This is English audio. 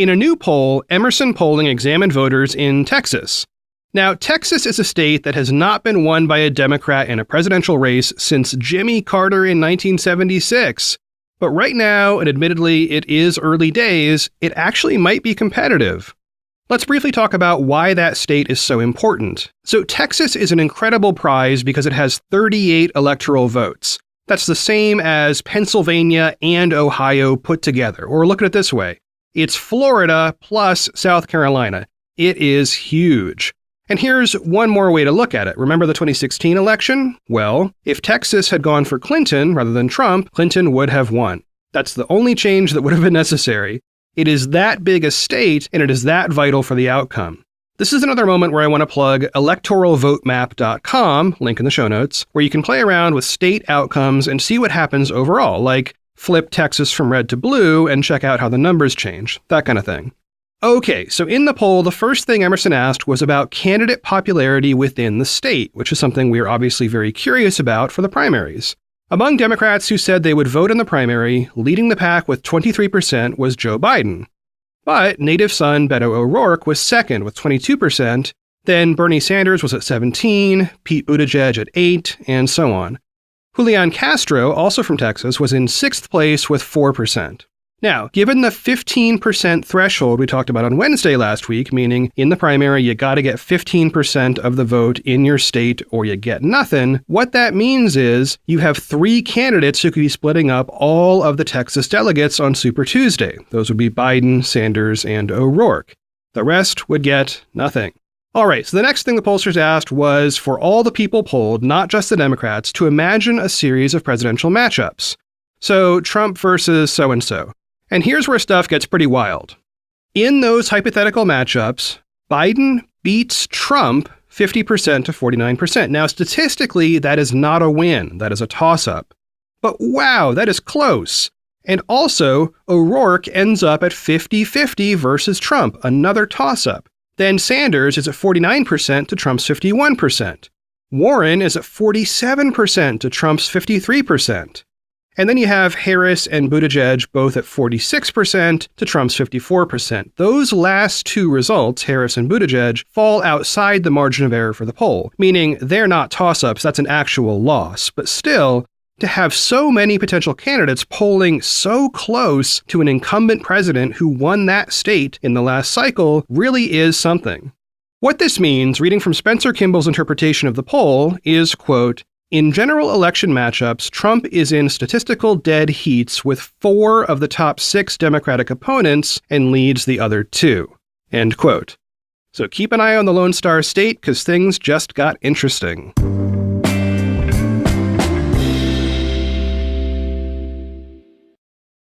In a new poll, Emerson Polling examined voters in Texas. Now, Texas is a state that has not been won by a Democrat in a presidential race since Jimmy Carter in 1976. But right now, and admittedly it is early days, it actually might be competitive. Let's briefly talk about why that state is so important. So Texas is an incredible prize because it has 38 electoral votes. That's the same as Pennsylvania and Ohio put together. Or look at it this way. It's Florida plus South Carolina. It is huge. And here's one more way to look at it. Remember the 2016 election? Well, if Texas had gone for Clinton rather than Trump, Clinton would have won. That's the only change that would have been necessary. It is that big a state, and it is that vital for the outcome. This is another moment where I want to plug electoralvotemap.com, link in the show notes, where you can play around with state outcomes and see what happens overall, like flip Texas from red to blue and check out how the numbers change, that kind of thing. Okay, so in the poll, the first thing Emerson asked was about candidate popularity within the state, which is something we are obviously very curious about for the primaries. Among Democrats who said they would vote in the primary, leading the pack with 23% was Joe Biden. But native son Beto O'Rourke was second with 22%, then Bernie Sanders was at 17%, Pete Buttigieg at 8%, and so on. Julian Castro, also from Texas, was in sixth place with 4%. Now, given the 15% threshold we talked about on Wednesday last week, meaning in the primary you gotta get 15% of the vote in your state or you get nothing, what that means is you have 3 candidates who could be splitting up all of the Texas delegates on Super Tuesday. Those would be Biden, Sanders, and O'Rourke. The rest would get nothing. All right, so the next thing the pollsters asked was for all the people polled, not just the Democrats, to imagine a series of presidential matchups. So Trump versus so-and-so. And here's where stuff gets pretty wild. In those hypothetical matchups, Biden beats Trump 50% to 49%. Now, statistically, that is not a win. That is a toss-up. But wow, that is close. And also, O'Rourke ends up at 50-50 versus Trump, another toss-up. Then Sanders is at 49% to Trump's 51%. Warren is at 47% to Trump's 53%. And then you have Harris and Buttigieg both at 46% to Trump's 54%. Those last two results, Harris and Buttigieg, fall outside the margin of error for the poll, meaning they're not toss-ups, that's an actual loss. But still, to have so many potential candidates polling so close to an incumbent president who won that state in the last cycle really is something. What this means, reading from Spencer Kimball's interpretation of the poll, is, quote, in general election matchups, Trump is in statistical dead heats with 4 of the top 6 Democratic opponents and leads the other 2. End quote. So keep an eye on the Lone Star State because things just got interesting.